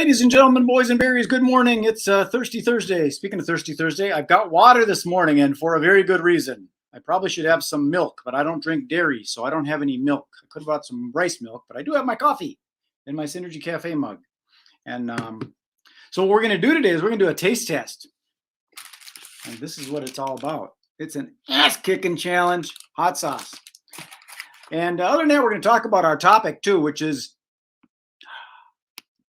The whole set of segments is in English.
Ladies and gentlemen, boys and berries, good morning. It's Thirsty Thursday. Speaking of Thirsty Thursday, I've got water this morning, and for a very good reason. I probably should have some milk, but I don't drink dairy, so I don't have any milk. I could have brought some rice milk, but I do have my coffee in my Synergy Cafe mug. And so what we're going to do today is we're going to do a taste test. And this is what it's all about. It's an ass-kicking challenge, hot sauce. And other than that, we're going to talk about our topic, too, which is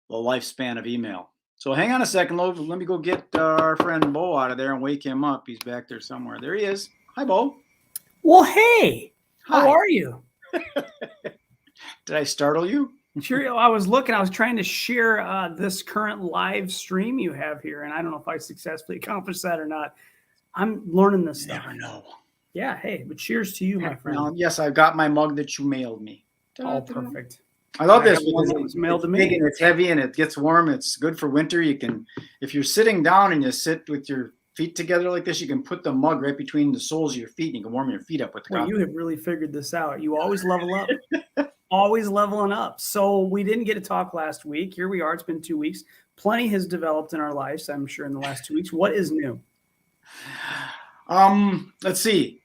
the lifespan of email. So hang on a second, let me go get our friend Bo out of there and wake him up. He's back there somewhere. There he is. Hi, Bo. Well, hey, how are you? Did I startle you? Sure. I was trying to share this current live stream you have here, and I don't know if I successfully accomplished that or not. I'm learning this stuff. Never know. Yeah, hey, but cheers to you, my friend. Well, yes, I've got my mug that you mailed me. Oh, perfect. I love this because it was mailed to me. Big and it's heavy and it gets warm. It's good for winter. You can, if you're sitting down and you sit with your feet together like this, you can put the mug right between the soles of your feet and you can warm your feet up with the coffee. You have really figured this out. You always level up. Always leveling up. So we didn't get to talk last week. Here we are. It's been 2 weeks. Plenty has developed in our lives, I'm sure, in the last 2 weeks. What is new? Let's see.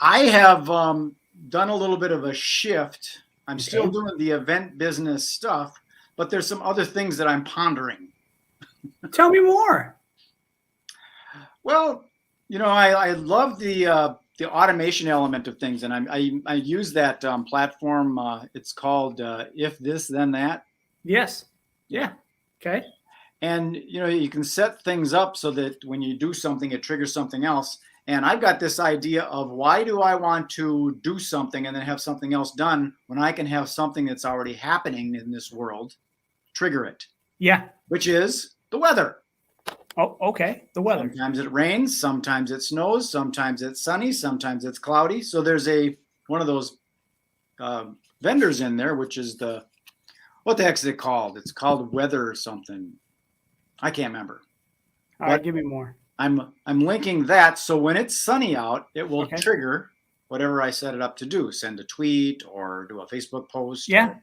I have done a little bit of a shift. I'm still doing the event business stuff, but there's some other things that I'm pondering. Tell me more. Well, you know, I love the automation element of things, and I use that platform. It's called If This Then That. Yes. Yeah. Okay. And you know, you can set things up so that when you do something, it triggers something else. And I've got this idea of why do I want to do something and then have something else done when I can have something that's already happening in this world trigger it? Yeah. Which is the weather. Oh, okay. The weather. Sometimes it rains, sometimes it snows, sometimes it's sunny, sometimes it's cloudy. So there's one of those vendors in there, which is what the heck is it called? It's called weather or something. I can't remember. All right, give me more. I'm linking that so when it's sunny out, it will trigger whatever I set it up to do. Send a tweet or do a Facebook post. Yeah.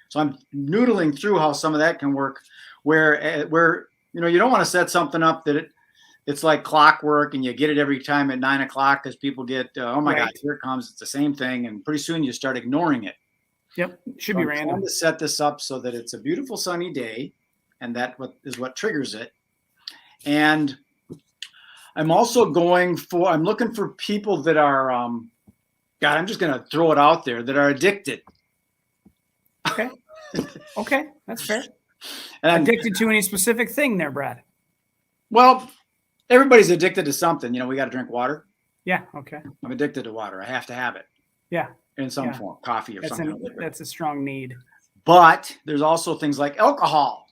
So I'm noodling through how some of that can work where you know, you don't want to set something up that it's like clockwork and you get it every time at 9 o'clock because people get, oh my God, here it comes. It's the same thing. And pretty soon you start ignoring it. Yep. Should be random. I'm trying to set this up so that it's a beautiful sunny day. And that is what triggers it. And I'm also I'm looking for people that are, God, I'm just going to throw it out there, that are addicted. Okay. Okay. That's fair. And addicted to any specific thing there, Brad? Well, everybody's addicted to something. You know, we got to drink water. Yeah. Okay. I'm addicted to water. I have to have it. Yeah. In some form, coffee or something. That's a strong need. But there's also things like alcohol.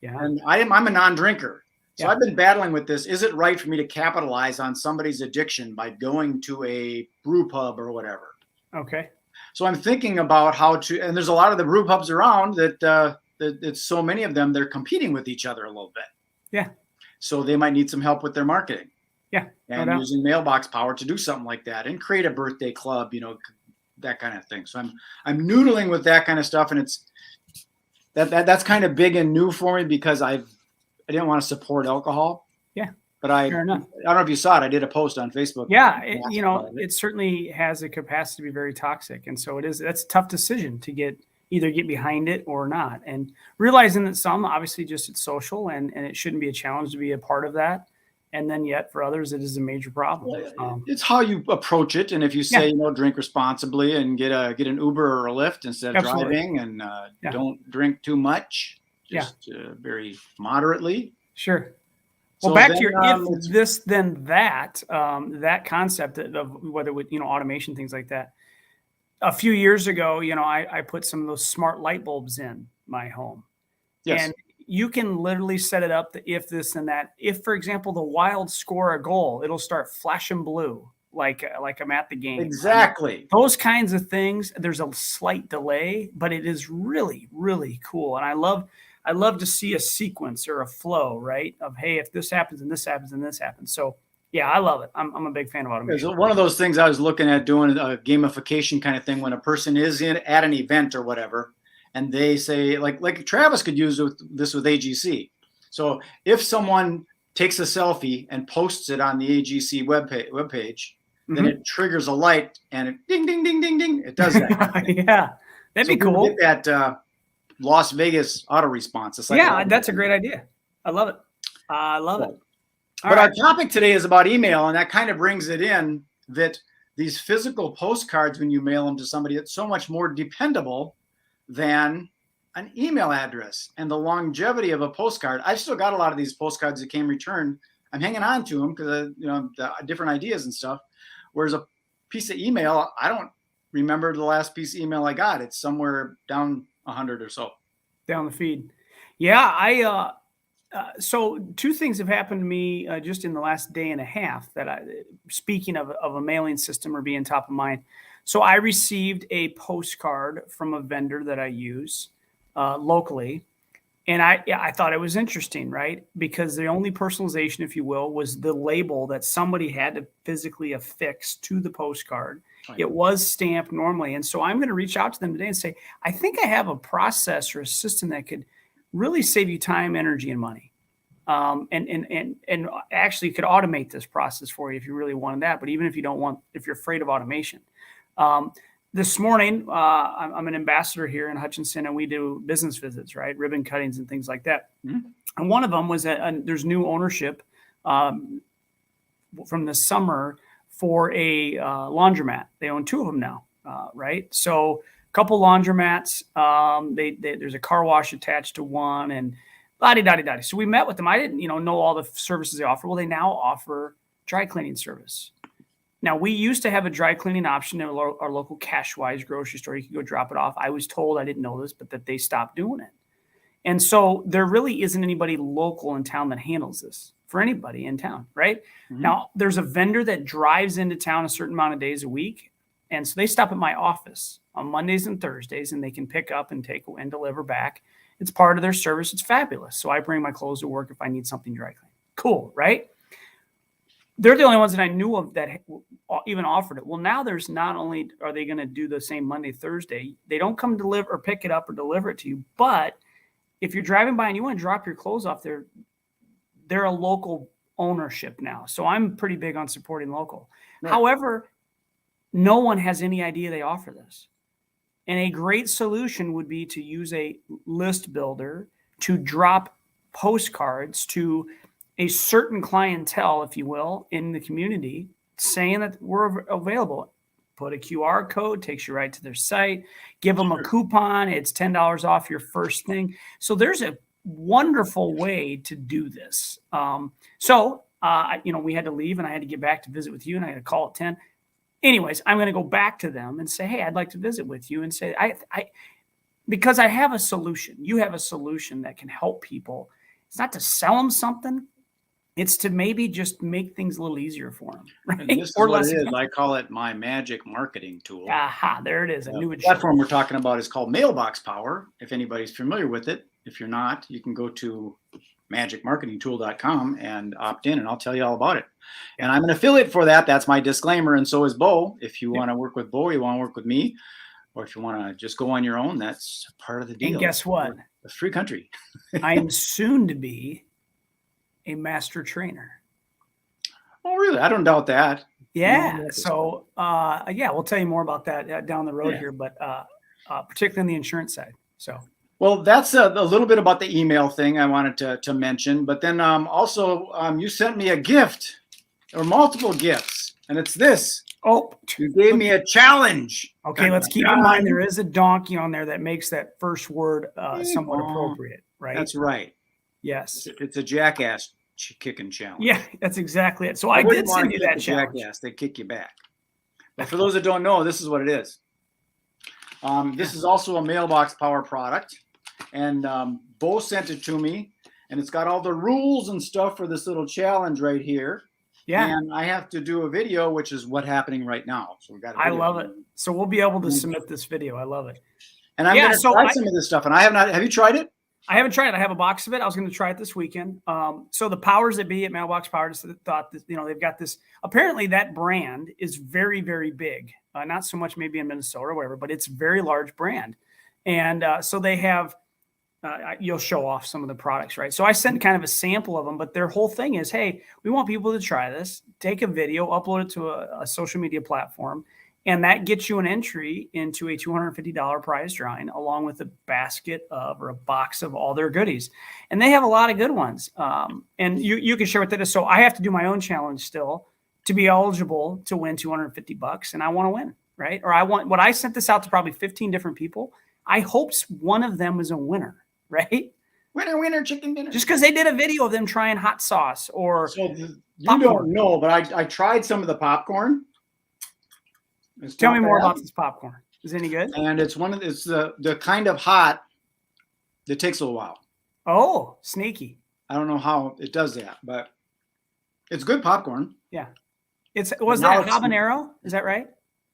Yeah. And I'm a non-drinker. So I've been battling with this. Is it right for me to capitalize on somebody's addiction by going to a brew pub or whatever? Okay. So I'm thinking about how to, and there's a lot of the brew pubs around that it's so many of them, they're competing with each other a little bit. Yeah. So they might need some help with their marketing. Yeah. And using mailbox power to do something like that and create a birthday club, you know, that kind of thing. So I'm noodling with that kind of stuff. And that's kind of big and new for me because I didn't want to support alcohol. Yeah. But I don't know if you saw it. I did a post on Facebook. Yeah. It certainly has a capacity to be very toxic. And so that's a tough decision to either get behind it or not. And realizing that some, obviously just it's social and it shouldn't be a challenge to be a part of that. And then yet for others, it is a major problem. It's how you approach it. And if you say, you know, drink responsibly and get an Uber or a Lyft instead of driving and don't drink too much, just very moderately. Sure. Well, so back to your if this, then that, that concept of whether with, you know, automation, things like that. A few years ago, you know, I put some of those smart light bulbs in my home. Yes. And you can literally set it up the if this and that. If, for example, the Wild score a goal, it'll start flashing blue like I'm at the game. Exactly. Those kinds of things. There's a slight delay, but it is really, really cool. And I love to see a sequence or a flow, right? Of, hey, if this happens and this happens and this happens. So yeah, I love it. I'm a big fan of automation. It's one of those things I was looking at doing a gamification kind of thing when a person is at an event or whatever, and they say, like Travis could use this with AGC. So if someone takes a selfie and posts it on the AGC webpage, then it triggers a light and it ding, ding, ding, ding, ding. It does that. Yeah, that'd be cool. Get that Las Vegas auto response. It's like that's a great idea. I love it. I love it. But our topic today is about email, and that kind of brings it in that these physical postcards, when you mail them to somebody, it's so much more dependable than an email address. And the longevity of a postcard, I've still got a lot of these postcards that came returned. I'm hanging on to them because the different ideas and stuff. Whereas a piece of email, I don't remember the last piece of email I got. It's somewhere down 100 or so. Down the feed. Yeah, so two things have happened to me just in the last day and a half that speaking of a mailing system or being top of mind. So I received a postcard from a vendor that I use locally. And I thought it was interesting, right? Because the only personalization, if you will, was the label that somebody had to physically affix to the postcard. Right. It was stamped normally. And so I'm going to reach out to them today and say, I think I have a process or a system that could really save you time, energy, and money. And actually could automate this process for you if you really wanted that. But even if you don't want, if you're afraid of automation. This morning, I'm an ambassador here in Hutchinson, and we do business visits, right? Ribbon cuttings and things like that. Mm-hmm. And one of them was that there's new ownership from the summer for a laundromat. They own two of them now, right? So a couple laundromats. There's a car wash attached to one, and la-di-da-di-da-di. So we met with them. I didn't, know all the services they offer. Well, they now offer dry cleaning service. Now, we used to have a dry cleaning option in our local Cashwise grocery store. You could go drop it off. I was told, I didn't know this, but that they stopped doing it. And so there really isn't anybody local in town that handles this for anybody in town, right? Mm-hmm. Now, there's a vendor that drives into town a certain amount of days a week. And so they stop at my office on Mondays and Thursdays, and they can pick up and take and deliver back. It's part of their service. It's fabulous. So I bring my clothes to work if I need something dry cleaned. Cool, right? They're the only ones that I knew of that even offered it. Well, now there's not only are they going to do the same Monday, Thursday, they don't come deliver or pick it up or deliver it to you. But if you're driving by and you want to drop your clothes off there, they're a local ownership now. So I'm pretty big on supporting local. Right. However, no one has any idea they offer this. And a great solution would be to use a list builder to drop postcards to a certain clientele, if you will, in the community, saying that we're available. Put a QR code, takes you right to their site, give them a coupon. It's $10 off your first thing. So there's a wonderful way to do this. We had to leave and I had to get back to visit with you and I had to call at 10. Anyways, I'm going to go back to them and say, hey, I'd like to visit with you and say, because I have a solution. You have a solution that can help people. It's not to sell them something. It's to maybe just make things a little easier for them. Right? And this is what it is. I call it my magic marketing tool. Aha, there it is. The platform we're talking about is called Mailbox Power. If anybody's familiar with it, if you're not, you can go to magicmarketingtool.com and opt in, and I'll tell you all about it. And I'm an affiliate for that. That's my disclaimer. And so is Bo. If you want to work with Bo, you want to work with me, or if you want to just go on your own, that's part of the deal. And guess what? A free country. I am soon to be a master trainer. Oh, really? I don't doubt that. Yeah. So, we'll tell you more about that down the road here, but particularly on the insurance side. So, well, that's a little bit about the email thing I wanted to mention. But then also you sent me a gift or multiple gifts, and it's this. Oh, you gave me a challenge. Okay, let's keep in mind there is a donkey on there that makes that first word somewhat appropriate, right? That's right. Yes. It's a jackass kicking challenge. Yeah, that's exactly it. So I did send you that challenge. Jackass, they kick you back. But for those that don't know, this is what it is. This is also a Mailbox Power product. And Bo sent it to me. And it's got all the rules and stuff for this little challenge right here. Yeah. And I have to do a video, which is what's happening right now. So we got. I love it. So we'll be able to submit this video. I love it. And I'm going to try some of this stuff. And I have not. Have you tried it? I haven't tried it. I have a box of it. I was going to try it this weekend. So the powers that be at Mailbox Power just thought that, they've got this. Apparently that brand is very, very big. Not so much maybe in Minnesota or whatever, but it's a very large brand. And so they have, you'll show off some of the products, right? So I sent kind of a sample of them, but their whole thing is, hey, we want people to try this, take a video, upload it to a social media platform, and that gets you an entry into a $250 prize drawing along with a basket of or a box of all their goodies. And they have a lot of good ones. And you can share what that is. So I have to do my own challenge still to be eligible to win $250, and I want to win, right? Or I sent this out to probably 15 different people. I hoped one of them was a winner, right? Winner, winner, chicken dinner. Just because they did a video of them trying hot sauce or you popcorn. Don't know, but I tried some of the popcorn. Tell me more about this popcorn. Is it any good? And it's the kind of hot that takes a little while. Oh, sneaky. I don't know how it does that, but it's good popcorn. Yeah. Was that habanero? Is that right?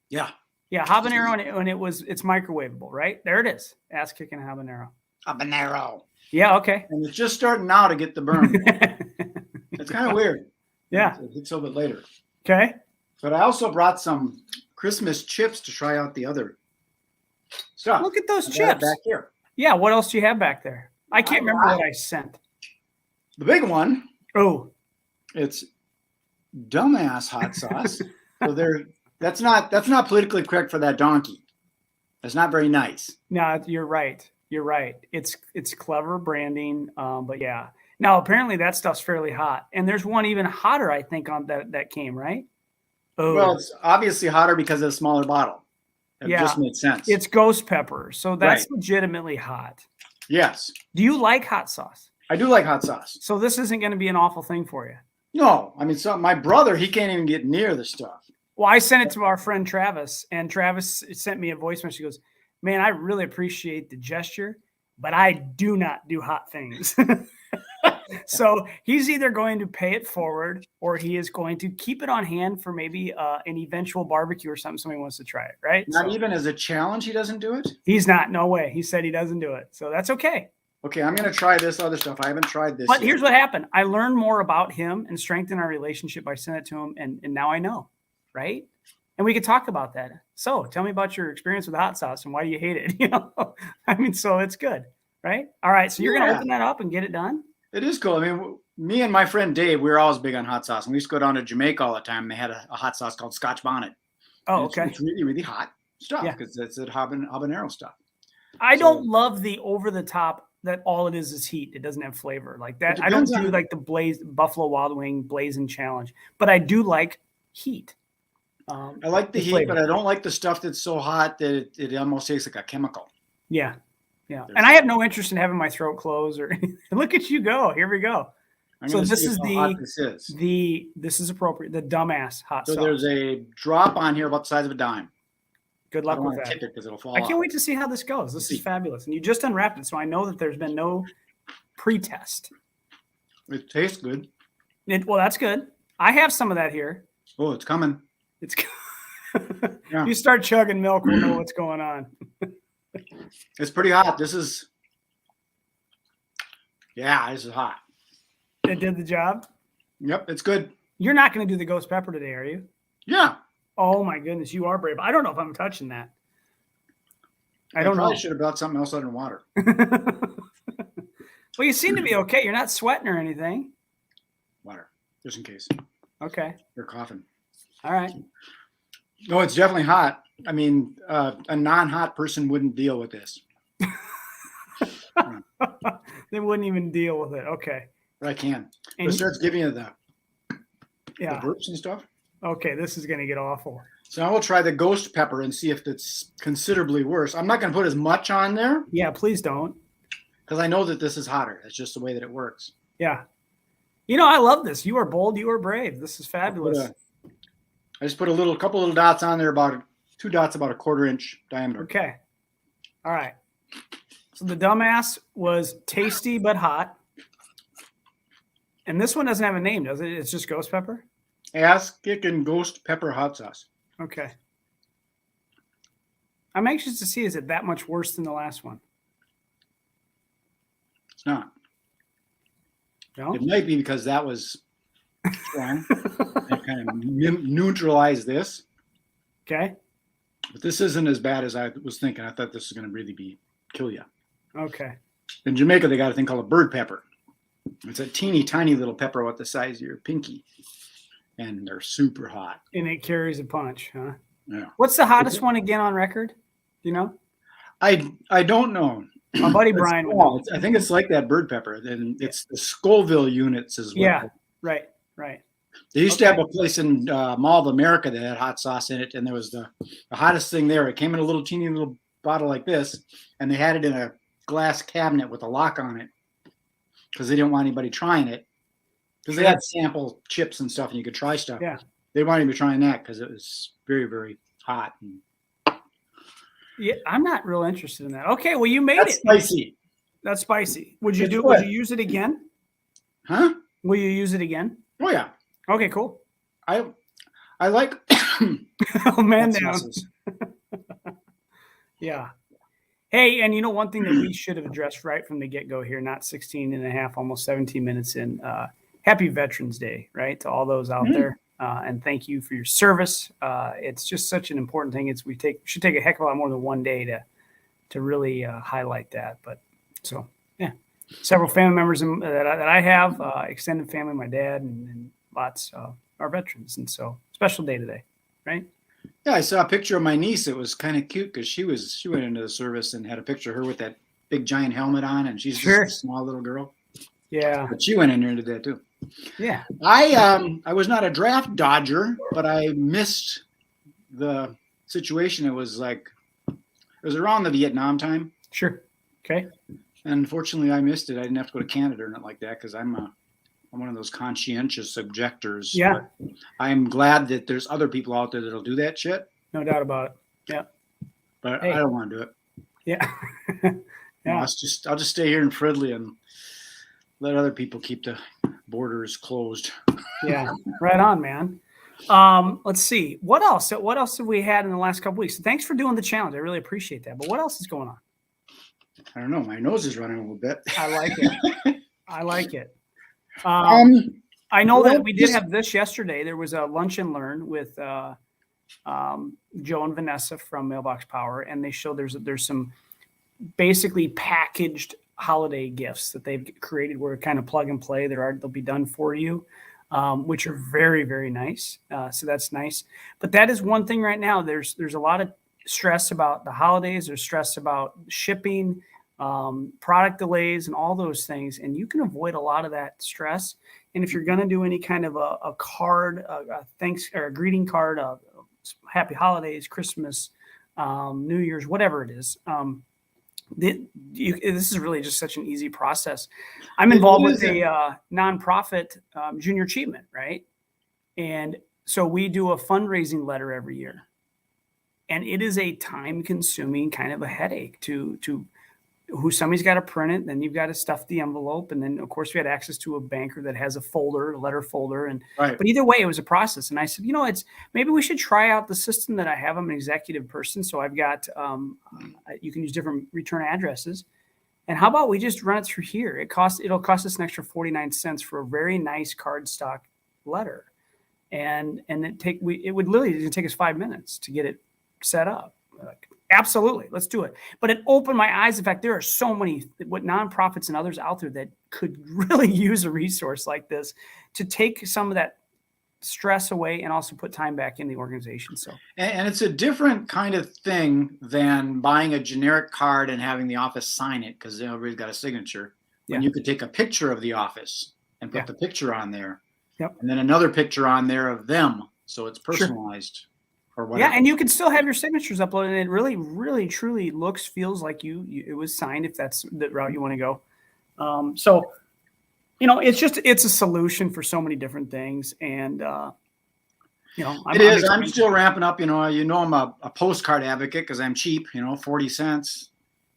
Yeah. Yeah, habanero, and it's microwavable, right? There it is. Ass kicking habanero. Habanero. Yeah, okay. And it's just starting now to get the burn. It's kind of weird. Yeah. It's a little bit later. Okay. But I also brought some Christmas chips to try out the other stuff. Look at those chips back here. Yeah, what else do you have back there? I can't remember what I sent. The big one. Oh. It's dumbass hot sauce. So that's not politically correct for that donkey. That's not very nice. No, you're right. You're right. It's clever branding, but yeah. Now apparently that stuff's fairly hot, and there's one even hotter, I think, on that came right. Oh. Well, it's obviously hotter because of the smaller bottle. It just made sense. It's ghost pepper, so that's legitimately hot. Yes. Do you like hot sauce? I do like hot sauce. So this isn't going to be an awful thing for you. No, I mean, my brother, he can't even get near the stuff. Well, I sent it to our friend Travis, and Travis sent me a voice message. He goes, "Man, I really appreciate the gesture, but I do not do hot things." So he's either going to pay it forward or he is going to keep it on hand for maybe an eventual barbecue or something. Somebody wants to try it, right? Not even as a challenge, he doesn't do it? He's not. No way. He said he doesn't do it. So that's okay. Okay, I'm going to try this other stuff. I haven't tried this But yet. Here's what happened. I learned more about him and strengthened our relationship. I sent it to him, and now I know, right? And we could talk about that. So tell me about your experience with hot sauce and why do you hate it? You know, I mean, so it's good, right? All right, so you're going to open that up and get it done? It is cool. I mean, me and my friend Dave, we were always big on hot sauce. And we used to go down to Jamaica all the time. They had a hot sauce called Scotch Bonnet. Oh, okay. It's really, really hot stuff because it's habanero stuff. I don't love the over-the-top that all it is heat. It doesn't have flavor like that. I don't do like the Buffalo Wild Wing Blazing Challenge, but I do like heat. I like the heat, but I don't like the stuff that's so hot that it almost tastes like a chemical. Yeah. Yeah. And I have no interest in having my throat close or look at you go. Here we go. So this is this is appropriate. The dumbass hot sauce. So there's a drop on here about the size of a dime. Good luck with that. Tip it because it'll fall I can't wait to see how this goes. This is fabulous. And you just unwrapped it, so I know that there's been no pre-test. It tastes good. Well, that's good. I have some of that here. Oh, it's coming. It's You start chugging milk, we'll know what's going on. It's pretty hot. This is hot. It did the job? Yep, it's good. You're not going to do the ghost pepper today, are you? Yeah. Oh, my goodness. You are brave. I don't know if I'm touching that. I don't know. Probably should have brought something else under water. Well, you seem to be okay. You're not sweating or anything. Water, just in case. Okay. You're coughing. All right. No, it's definitely hot. I mean, a non-hot person wouldn't deal with this. They wouldn't even deal with it. Okay. But I can. It starts giving you the burps and stuff. Okay, this is going to get awful. So I will try the ghost pepper and see if it's considerably worse. I'm not going to put as much on there. Yeah, please don't. Because I know that this is hotter. It's just the way that it works. Yeah. You know, I love this. You are bold. You are brave. This is fabulous. I just put a couple little dots on there, about 2 dots, about a 1/4 inch diameter. Okay. All right. So the dumbass was tasty but hot. And this one doesn't have a name, does it? It's just ghost pepper? Ass kicking ghost pepper hot sauce. Okay. I'm anxious to see, is it that much worse than the last one? It's not. No? It might be because that was strong. I kind of neutralized this. Okay. But this isn't as bad as I was thinking. I thought this was going to really be kill you. Okay. In Jamaica, they got a thing called a bird pepper. It's a teeny tiny little pepper about the size of your pinky, and they're super hot. And it carries a punch, huh? Yeah. What's the hottest one again on record? Do you know? I don't know. My buddy Brian. I think it's like that bird pepper. Then it's the Scoville units as well. Yeah. Right. They used to have a place in Mall of America that had hot sauce in it, and there was the hottest thing there. It came in a little teeny little bottle like this, and they had it in a glass cabinet with a lock on it because they didn't want anybody trying it. Because they had sample chips and stuff, and you could try stuff. Yeah. They wanted me trying that because it was very, very hot. Yeah, I'm not real interested in that. Okay, well, you made That's it. spicy. That's spicy. Would you use it again? Huh? Will you use it again? Oh yeah. Okay, cool. I like. Oh man, down. Yeah. Hey, and one thing that we should have addressed right from the get-go here, not 16 and a half, almost 17 minutes in. Happy Veterans Day, right, to all those out there. And thank you for your service. It's just such an important thing. Should take a heck of a lot more than one day to really highlight that. But so, yeah, several family members that I have, extended family, my dad, and lots are veterans. And so special day today, right? Yeah, I saw a picture of my niece. It was kind of cute because she went into the service and had a picture of her with that big giant helmet on, and she's just a small little girl. Yeah, but she went in there and did that too. Yeah, I was not a draft dodger, but I missed the situation. It was around the Vietnam time. Sure. Okay. And unfortunately, I missed it. I didn't have to go to Canada or nothing like that because I'm one of those conscientious objectors. Yeah. But I'm glad that there's other people out there that'll do that shit. No doubt about it. Yeah. But I don't want to do it. Yeah. Yeah. I'll just stay here in Fridley and let other people keep the borders closed. Yeah. Right on, man. Let's see. What else have we had in the last couple weeks? Thanks for doing the challenge. I really appreciate that. But what else is going on? I don't know. My nose is running a little bit. I like it. I know that we did have this yesterday. There was a lunch and learn with Joe and Vanessa from Mailbox Power, and they showed there's some basically packaged holiday gifts that they've created where kind of plug and play. They'll be done for you, which are very, very nice. So that's nice. But that is one thing right now. There's a lot of stress about the holidays. There's stress about shipping, product delays, and all those things. And you can avoid a lot of that stress. And if you're going to do any kind of a card, a thanks or a greeting card, happy holidays, Christmas, New Year's, whatever it is. This is really just such an easy process. I'm involved with a nonprofit, Junior Achievement, right? And so we do a fundraising letter every year. And it is a time-consuming kind of a headache to who somebody's got to print it, then you've got to stuff the envelope, and then of course we had access to a banker that has a letter folder, and right. But either way, it was a process. And I said, maybe we should try out the system that I have. I'm an executive person, so I've got you can use different return addresses, and how about we just run it through here? It'll cost us an extra 49 cents for a very nice cardstock letter, and it would literally take us 5 minutes to get it set up. Absolutely. Let's do it. But it opened my eyes. In fact, there are so many nonprofits and others out there that could really use a resource like this to take some of that stress away and also put time back in the organization. So, and it's a different kind of thing than buying a generic card and having the office sign it because everybody's got a signature. Yeah. And you could take a picture of the office and put the picture on there. Yep. And then another picture on there of them. So it's personalized. Sure. Yeah, and you can still have your signatures uploaded, and it really, really, truly feels like it was signed if that's the route you want to go. So, it's a solution for so many different things, and I'm still ramping up. I'm a postcard advocate because I'm cheap. 40 cents.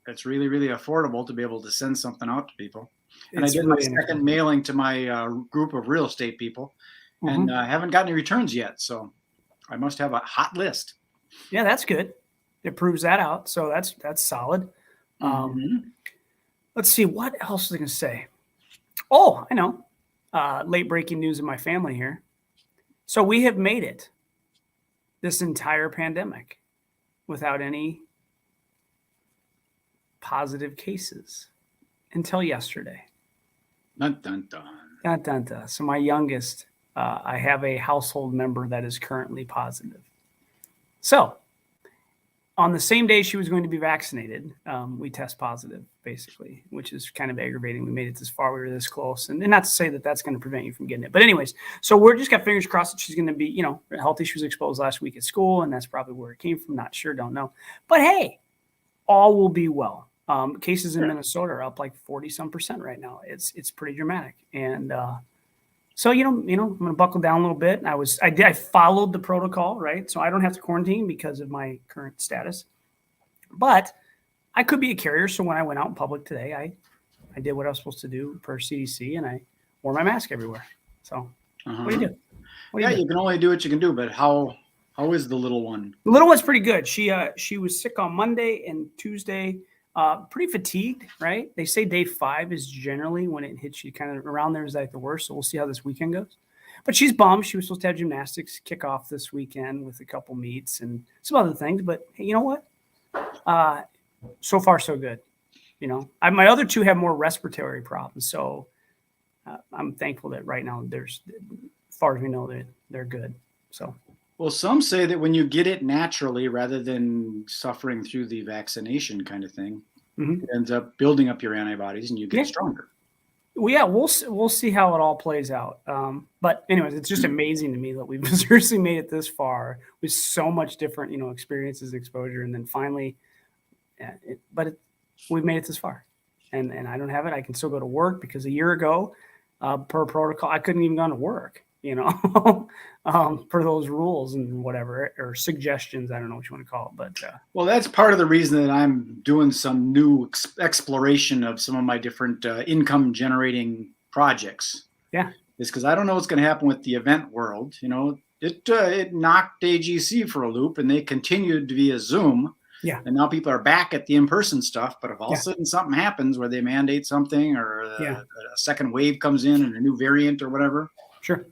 It's really, really affordable to be able to send something out to people. And I did my second mailing to my group of real estate people, and haven't gotten any returns yet. So. I must have a hot list. Yeah, that's good. It proves that out. So that's solid. Let's see. What else was I going to say? Oh, I know. Late breaking news in my family here. So we have made it this entire pandemic without any positive cases until yesterday. Dun, dun, dun. Dun, dun, dun. So my youngest, I have a household member that is currently positive. So on the same day she was going to be vaccinated, we test positive, basically, which is kind of aggravating. We made it this far. We were this close. And not to say that that's going to prevent you from getting it. But anyways, so we're just got fingers crossed that she's going to be, healthy. She was exposed last week at school, and that's probably where it came from. Not sure, don't know. But hey, all will be well. Cases in Minnesota are up like 40-some% right now. It's pretty dramatic. And so, I'm going to buckle down a little bit. I followed the protocol, right? So I don't have to quarantine because of my current status. But I could be a carrier. So when I went out in public today, I did what I was supposed to do per CDC, and I wore my mask everywhere. So what do you do? You can only do what you can do. But how is the little one? The little one's pretty good. She was sick on Monday and Tuesday. Pretty fatigued, right? They say day 5 is generally when it hits you kind of around there is like the worst. So we'll see how this weekend goes. But she's bummed. She was supposed to have gymnastics kick off this weekend with a couple meets and some other things. But hey, you know what? So far, so good. My other 2 have more respiratory problems. So I'm thankful that right now as far as we know, they're good. So. Well, some say that when you get it naturally, rather than suffering through the vaccination kind of thing, it ends up building up your antibodies and you get stronger. Well, yeah, we'll see how it all plays out. But anyways, it's just amazing to me that we've seriously made it this far with so much different, experiences, exposure, and then finally, we've made it this far. And I don't have it. I can still go to work because a year ago, per protocol, I couldn't even go to work. For those rules and whatever, or suggestions. I don't know what you want to call it, but. Well, that's part of the reason that I'm doing some new exploration of some of my different income generating projects. Yeah. Is because I don't know what's going to happen with the event world. It knocked AGC for a loop and they continued via Zoom. Yeah. And now people are back at the in-person stuff, but if all of a sudden something happens where they mandate something or a second wave comes in and a new variant or whatever. Sure.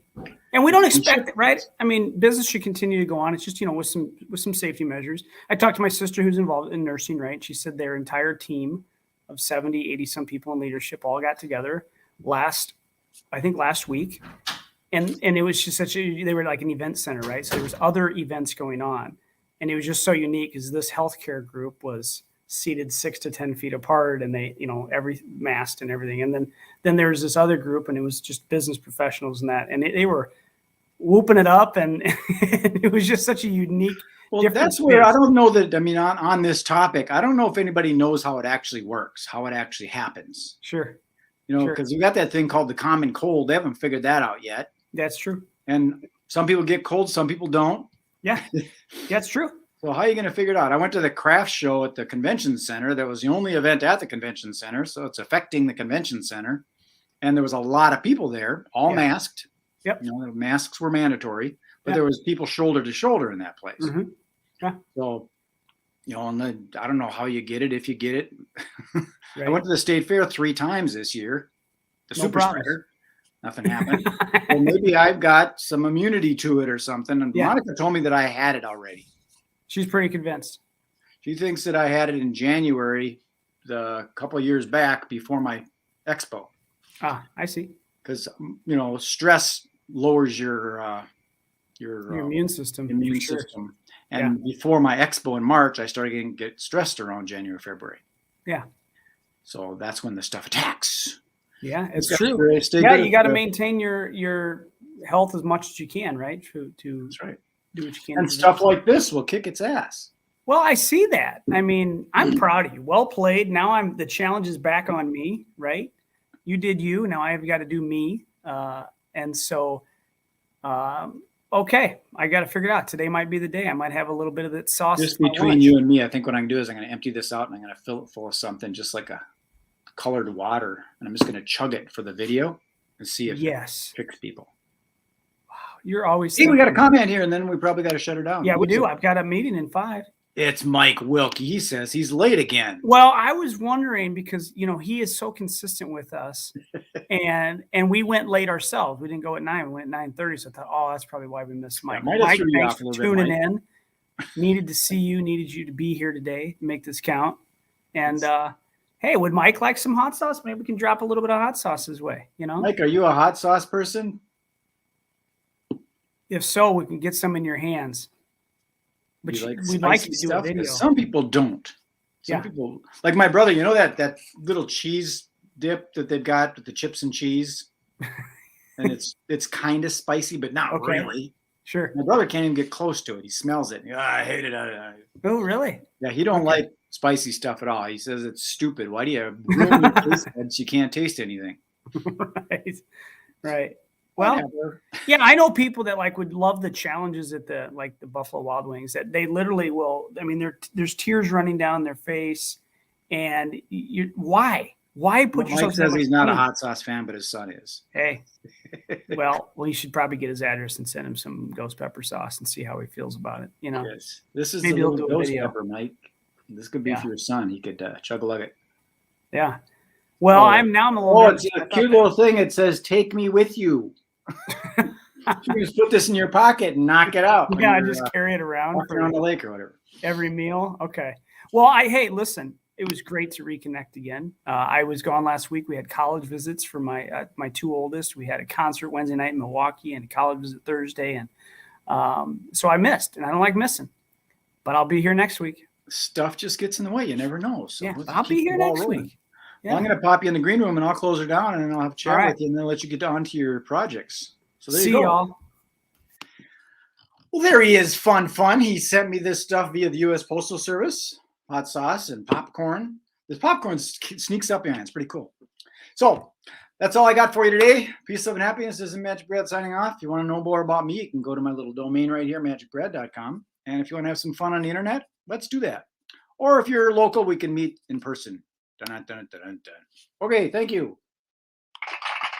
And we don't expect it, right? I mean, business should continue to go on. It's just, with some safety measures. I talked to my sister who's involved in nursing, right? She said their entire team of 70, 80 some people in leadership all got together last week. And it was just they were like an event center, right? So there was other events going on. And it was just so unique because this healthcare group was seated 6 to 10 feet apart and they, every masked and everything. And then there was this other group and it was just business professionals and that, and they were whooping it up and it was just such a unique. Well, that's space. Where I don't know that, on this topic, I don't know if anybody knows how it actually works, how it actually happens. Sure. Because you got that thing called the common cold. They haven't figured that out yet. That's true. And some people get colds, some people don't. Yeah, that's true. So how are you going to figure it out? I went to the craft show at the convention center. That was the only event at the convention center. So it's affecting the convention center. And there was a lot of people there, all masked. Yep. The masks were mandatory, but there was people shoulder to shoulder in that place. Mm-hmm. Yeah. So, and I don't know how you get it, if you get it. Right. I went to the state fair 3 times this year. The super spreader. Nothing happened. Well, maybe I've got some immunity to it or something. And Monica told me that I had it already. She's pretty convinced. She thinks that I had it in January, a couple of years back before my expo. Ah, I see. Because, stress lowers your immune system. And before my expo in March, I started get stressed around January, February. Yeah. So that's when the stuff attacks. Yeah, it's true. You got to maintain your health as much as you can, right? That's right. Do what you can. And stuff like this will kick its ass. Well, I see that. I'm proud of you. Well played. Now the challenge is back on me, right? You did you. Now I've got to do me. And so, okay, I got to figure it out. Today might be the day. I might have a little bit of that sauce. Just between you and me, I think what I'm going to do is I'm going to empty this out and I'm going to fill it full of something just like a colored water. And I'm just going to chug it for the video and see if it picks people. You're always. Hey, we got a comment here, and then we probably got to shut her down. Yeah, we do. I've got a meeting in 5. It's Mike Wilkie. He says he's late again. Well, I was wondering because he is so consistent with us, and we went late ourselves. We didn't go at 9. We went at 9:30. So I thought, that's probably why we missed Mike. Mike, thanks for tuning in. Needed to see you. Needed you to be here today to make this count. And Hey, would Mike like some hot sauce? Maybe we can drop a little bit of hot sauce his way, you know? Mike, are you a hot sauce person? If so, we can get some in your hands. But we'd like you to do a video. Some people don't. Some people, like my brother, you know that little cheese dip that they've got with the chips and cheese? And it's kind of spicy, but not really. Sure. My brother can't even get close to it. He smells it. I hate it. Oh, really? Yeah, he don't like spicy stuff at all. He says it's stupid. Why do you ruin your taste buds? You can't taste anything. Right. Well, yeah, I know people that like would love the challenges at the Buffalo Wild Wings, that they literally will. I mean, there's tears running down their face, and why put yourself? Mike says he's not a hot sauce fan, but his son is. Hey, well, you should probably get his address and send him some ghost pepper sauce and see how he feels about it. You know, yes. This is maybe the he'll do a ghost video. pepper, Mike. This could be for your son. He could chug a lug it. Yeah. Well, I'm now in the little. Oh, it's a cute little thing. It says, "Take me with you." You just put this in your pocket and knock it out. Yeah, just carry it around around the lake or whatever. Every meal. Okay. Well, hey, listen. It was great to reconnect again. I was gone last week. We had college visits for my two oldest. We had a concert Wednesday night in Milwaukee and a college visit Thursday, and so I missed. And I don't like missing, but I'll be here next week. Stuff just gets in the way. You never know. So yeah, I'll be here next week. Yeah. Well, I'm going to pop you in the green room and I'll close her down and then I'll have a chat with you and then let you get on to your projects. So there you go. See y'all. Well, there he is. Fun. He sent me this stuff via the U.S. Postal Service. Hot sauce and popcorn. This popcorn sneaks up behind. It's pretty cool. So that's all I got for you today. Peace, love, and happiness. This is Magic Bread signing off. If you want to know more about me, you can go to my little domain right here, magicbread.com. And if you want to have some fun on the internet, let's do that. Or if you're local, we can meet in person. Dun, dun, dun, dun, dun. Okay, thank you.